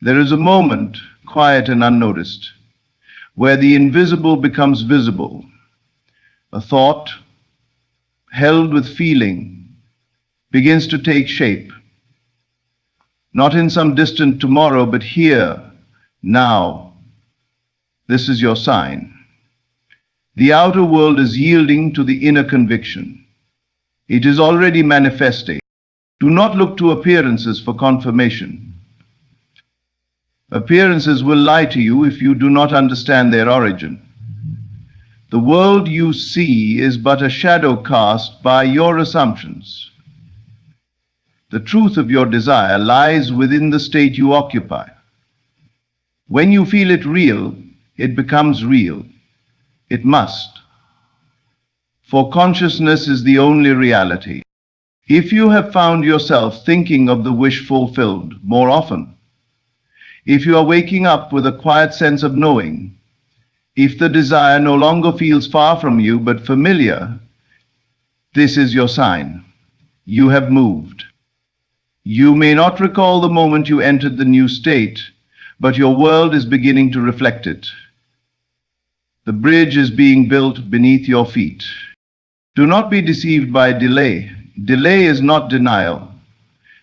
There is a moment, quiet and unnoticed, where the invisible becomes visible. A thought, held with feeling, begins to take shape, not in some distant tomorrow, but here, now. This is your sign. The outer world is yielding to the inner conviction. It is already manifesting. Do not look to appearances for confirmation. Appearances will lie to you if you do not understand their origin. The world you see is but a shadow cast by your assumptions. The truth of your desire lies within the state you occupy. When you feel it real, it becomes real. It must. For consciousness is the only reality. If you have found yourself thinking of the wish fulfilled more often, if you are waking up with a quiet sense of knowing, if the desire no longer feels far from you but familiar, this is your sign. You have moved. You may not recall the moment you entered the new state, but your world is beginning to reflect it. The bridge is being built beneath your feet. Do not be deceived by delay. Delay is not denial.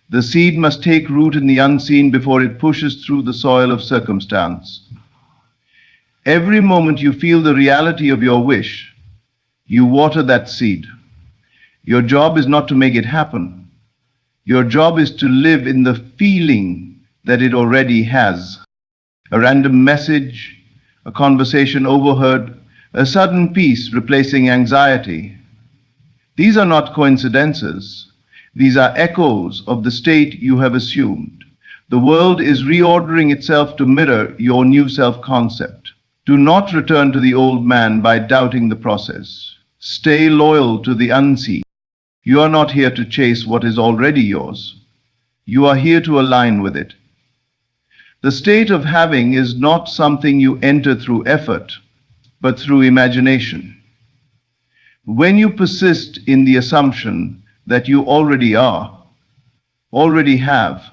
The seed must take root in the unseen before it pushes through the soil of circumstance. Every moment you feel the reality of your wish, you water that seed. Your job is not to make it happen. Your job is to live in the feeling that it already has. A random message, a conversation overheard, a sudden peace replacing anxiety. These are not coincidences. These are echoes of the state you have assumed. The world is reordering itself to mirror your new self-concept. Do not return to the old man by doubting the process. Stay loyal to the unseen. You are not here to chase what is already yours. You are here to align with it. The state of having is not something you enter through effort, but through imagination. When you persist in the assumption that you already are, already have,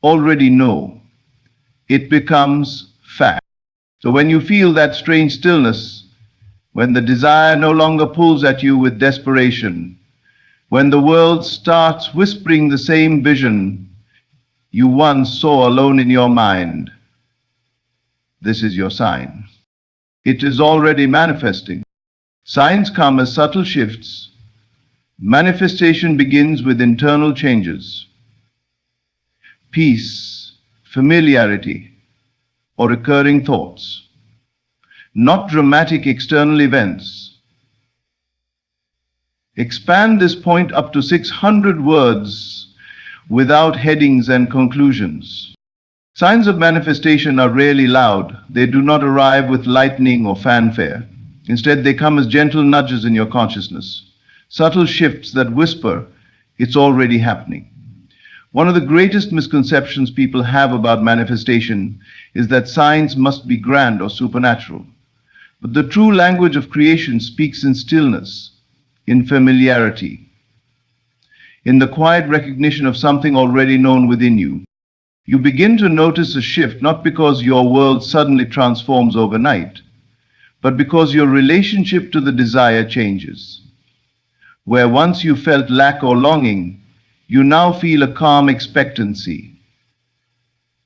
already know, it becomes fact. So when you feel that strange stillness, when the desire no longer pulls at you with desperation, when the world starts whispering the same vision you once saw alone in your mind, this is your sign. It is already manifesting. Signs come as subtle shifts. Manifestation begins with internal changes. Peace, familiarity, or recurring thoughts. Not dramatic external events. Expand this point up to 600 words without headings and conclusions. Signs of manifestation are rarely loud. They do not arrive with lightning or fanfare. Instead, they come as gentle nudges in your consciousness, subtle shifts that whisper, it's already happening. One of the greatest misconceptions people have about manifestation is that signs must be grand or supernatural. But the true language of creation speaks in stillness, in familiarity, in the quiet recognition of something already known within you. You begin to notice a shift not because your world suddenly transforms overnight, but because your relationship to the desire changes. Where once you felt lack or longing, you now feel a calm expectancy.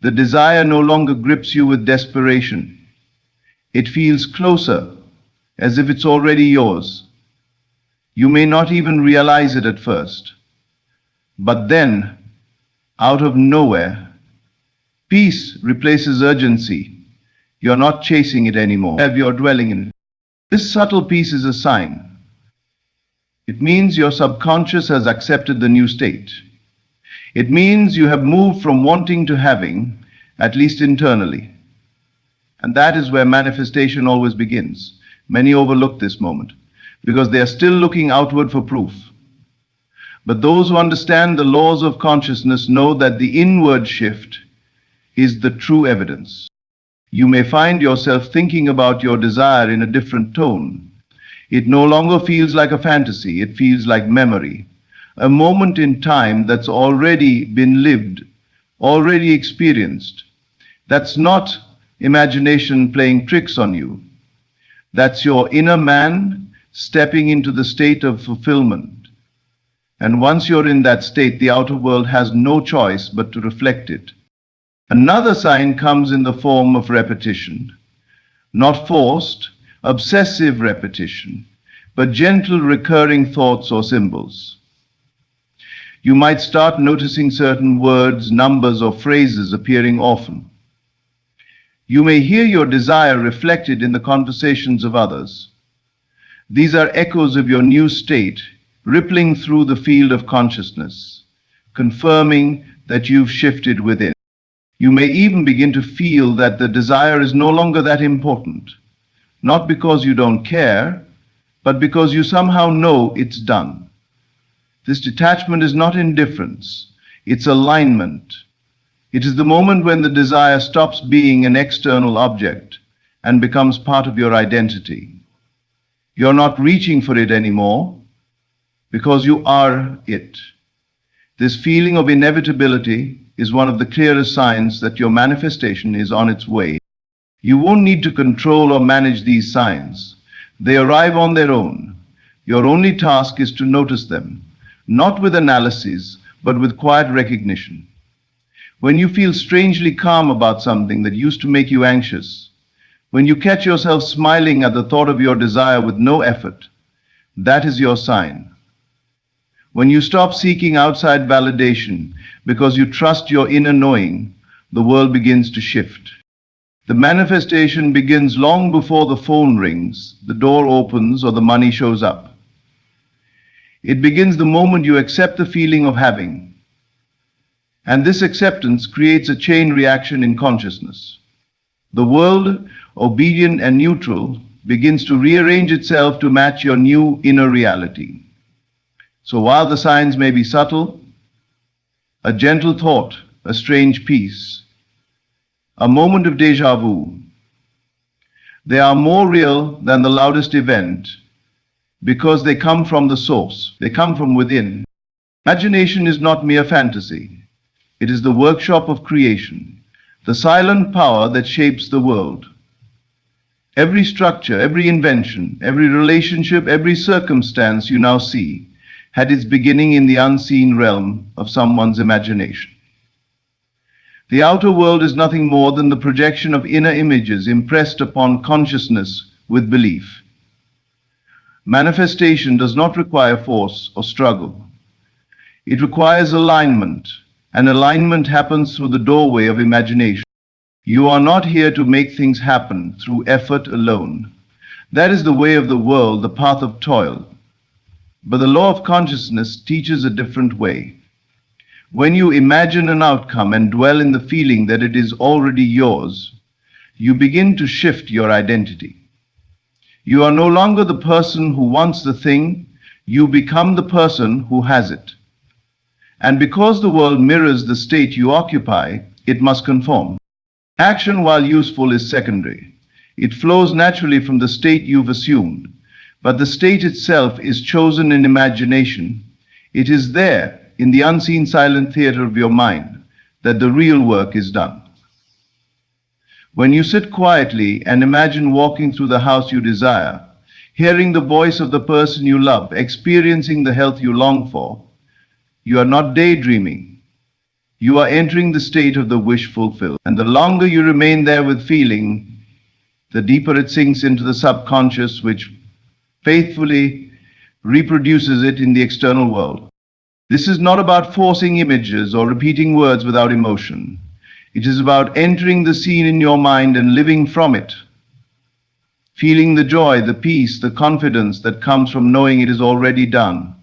The desire no longer grips you with desperation. It feels closer, as if it's already yours. You may not even realize it at first. But then, out of nowhere, peace replaces urgency. You're not chasing it anymore. You're dwelling in it. This subtle peace is a sign. It means your subconscious has accepted the new state. It means you have moved from wanting to having, at least internally. And that is where manifestation always begins. Many overlook this moment because they are still looking outward for proof. But those who understand the laws of consciousness know that the inward shift is the true evidence. You may find yourself thinking about your desire in a different tone. It no longer feels like a fantasy, it feels like memory, a moment in time that's already been lived, already experienced. That's not imagination playing tricks on you. That's your inner man stepping into the state of fulfillment. And once you're in that state, the outer world has no choice but to reflect it. Another sign comes in the form of repetition. Not forced, obsessive repetition, but gentle recurring thoughts or symbols. You might start noticing certain words, numbers, or phrases appearing often. You may hear your desire reflected in the conversations of others. These are echoes of your new state, rippling through the field of consciousness, confirming that you've shifted within. You may even begin to feel that the desire is no longer that important, not because you don't care, but because you somehow know it's done. This detachment is not indifference, it's alignment. It is the moment when the desire stops being an external object and becomes part of your identity. You're not reaching for it anymore because you are it. This feeling of inevitability is one of the clearest signs that your manifestation is on its way. You won't need to control or manage these signs. They arrive on their own. Your only task is to notice them, not with analysis, but with quiet recognition. When you feel strangely calm about something that used to make you anxious, when you catch yourself smiling at the thought of your desire with no effort, that is your sign. When you stop seeking outside validation because you trust your inner knowing, the world begins to shift. The manifestation begins long before the phone rings, the door opens, or the money shows up. It begins the moment you accept the feeling of having. And this acceptance creates a chain reaction in consciousness. The world, obedient and neutral, begins to rearrange itself to match your new inner reality. So while the signs may be subtle, a gentle thought, a strange peace, a moment of déjà vu, they are more real than the loudest event because they come from the source, they come from within. Imagination is not mere fantasy. It is the workshop of creation, the silent power that shapes the world. Every structure, every invention, every relationship, every circumstance you now see had its beginning in the unseen realm of someone's imagination. The outer world is nothing more than the projection of inner images impressed upon consciousness with belief. Manifestation does not require force or struggle. It requires alignment, and alignment happens through the doorway of imagination. You are not here to make things happen through effort alone. That is the way of the world, the path of toil. But the law of consciousness teaches a different way. When you imagine an outcome and dwell in the feeling that it is already yours, you begin to shift your identity. You are no longer the person who wants the thing, you become the person who has it. And because the world mirrors the state you occupy, it must conform. Action, while useful, is secondary. It flows naturally from the state you've assumed, but the state itself is chosen in imagination. It is there, in the unseen silent theater of your mind, that the real work is done. When you sit quietly and imagine walking through the house you desire, hearing the voice of the person you love, experiencing the health you long for, you are not daydreaming. You are entering the state of the wish fulfilled. And the longer you remain there with feeling, the deeper it sinks into the subconscious, which faithfully reproduces it in the external world. This is not about forcing images or repeating words without emotion. It is about entering the scene in your mind and living from it, feeling the joy, the peace, the confidence that comes from knowing it is already done.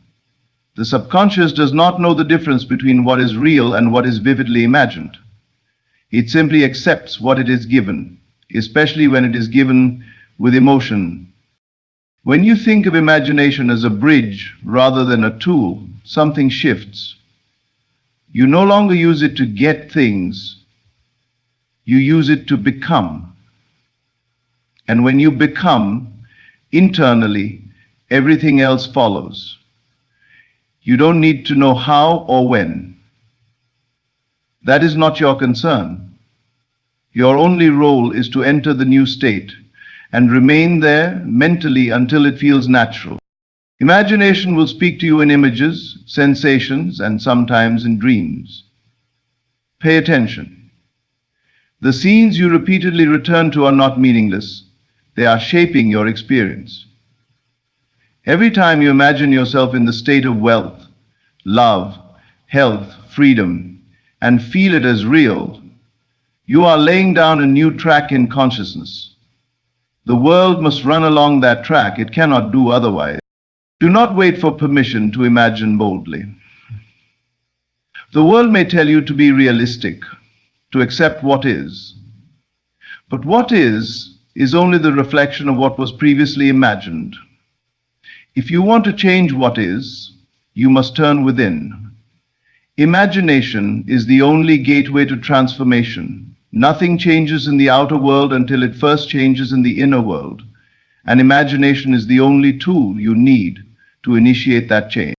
The subconscious does not know the difference between what is real and what is vividly imagined. It simply accepts what it is given, especially when it is given with emotion. When you think of imagination as a bridge rather than a tool, something shifts. You no longer use it to get things, you use it to become. And when you become, internally, everything else follows. You don't need to know how or when. That is not your concern. Your only role is to enter the new state and remain there mentally until it feels natural. Imagination will speak to you in images, sensations, and sometimes in dreams. Pay attention. The scenes you repeatedly return to are not meaningless. They are shaping your experience. Every time you imagine yourself in the state of wealth, love, health, freedom, and feel it as real, you are laying down a new track in consciousness. The world must run along that track. It cannot do otherwise. Do not wait for permission to imagine boldly. The world may tell you to be realistic, to accept what is. But what is only the reflection of what was previously imagined. If you want to change what is, you must turn within. Imagination is the only gateway to transformation. Nothing changes in the outer world until it first changes in the inner world. And imagination is the only tool you need to initiate that change.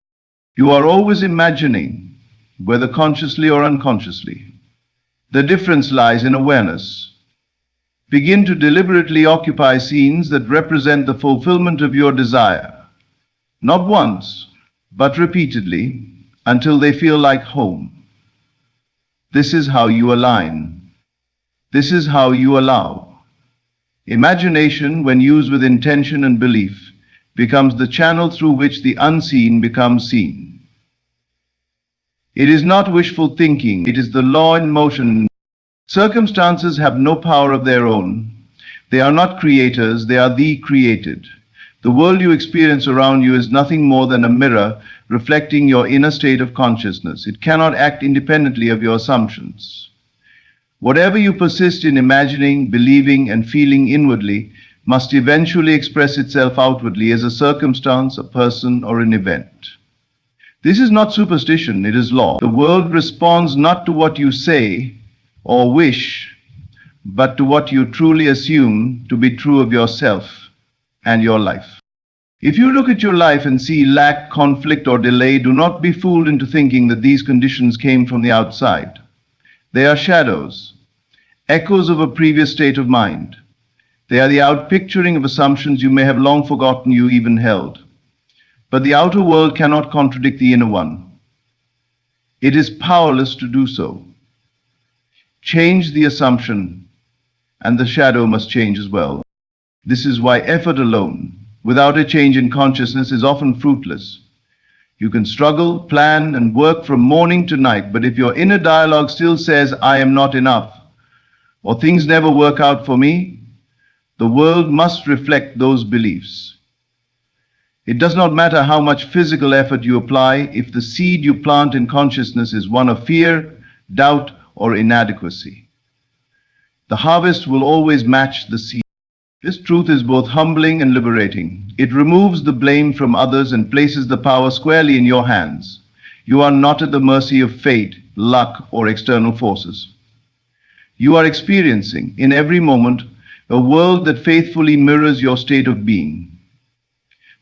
You are always imagining, whether consciously or unconsciously. The difference lies in awareness. Begin to deliberately occupy scenes that represent the fulfillment of your desire. Not once, but repeatedly, until they feel like home. This is how you align. This is how you allow. Imagination, when used with intention and belief, becomes the channel through which the unseen becomes seen. It is not wishful thinking, it is the law in motion. Circumstances have no power of their own. They are not creators, they are the created. The world you experience around you is nothing more than a mirror reflecting your inner state of consciousness. It cannot act independently of your assumptions. Whatever you persist in imagining, believing, and feeling inwardly must eventually express itself outwardly as a circumstance, a person, or an event. This is not superstition, it is law. The world responds not to what you say or wish, but to what you truly assume to be true of yourself and your life. If you look at your life and see lack, conflict, or delay, do not be fooled into thinking that these conditions came from the outside. They are shadows, echoes of a previous state of mind. They are the outpicturing of assumptions you may have long forgotten you even held. But the outer world cannot contradict the inner one. It is powerless to do so. Change the assumption, and the shadow must change as well. This is why effort alone, without a change in consciousness, is often fruitless. You can struggle, plan, and work from morning to night, but if your inner dialogue still says, "I am not enough," or "things never work out for me," the world must reflect those beliefs. It does not matter how much physical effort you apply if the seed you plant in consciousness is one of fear, doubt, or inadequacy. The harvest will always match the seed. This truth is both humbling and liberating. It removes the blame from others and places the power squarely in your hands. You are not at the mercy of fate, luck, or external forces. You are experiencing, in every moment, a world that faithfully mirrors your state of being.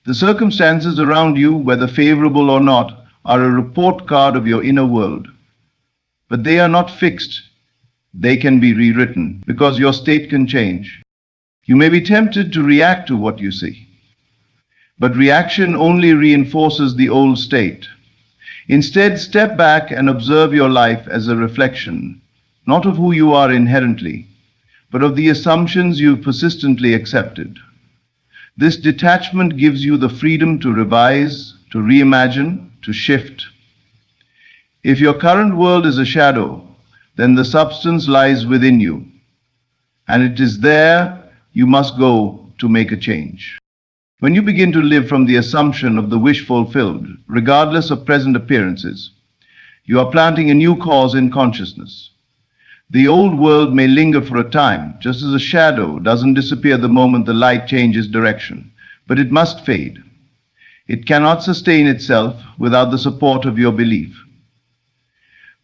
The circumstances around you, whether favorable or not, are a report card of your inner world. But they are not fixed. They can be rewritten because your state can change. You may be tempted to react to what you see, but reaction only reinforces the old state. Instead, step back and observe your life as a reflection, not of who you are inherently, but of the assumptions you've persistently accepted. This detachment gives you the freedom to revise, to reimagine, to shift. If your current world is a shadow, then the substance lies within you, and it is there you must go to make a change. When you begin to live from the assumption of the wish fulfilled, regardless of present appearances, you are planting a new cause in consciousness. The old world may linger for a time, just as a shadow doesn't disappear the moment the light changes direction, but it must fade. It cannot sustain itself without the support of your belief.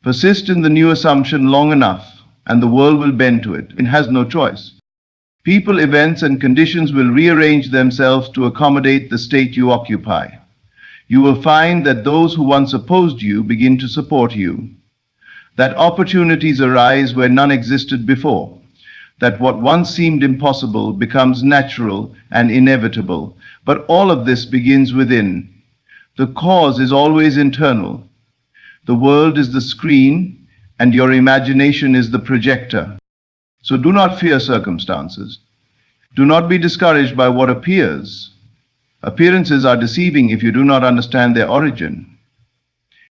Persist in the new assumption long enough, and the world will bend to it. It has no choice. People, events, and conditions will rearrange themselves to accommodate the state you occupy. You will find that those who once opposed you begin to support you, that opportunities arise where none existed before, that what once seemed impossible becomes natural and inevitable. But all of this begins within. The cause is always internal. The world is the screen, and your imagination is the projector. So do not fear circumstances. Do not be discouraged by what appears. Appearances are deceiving if you do not understand their origin.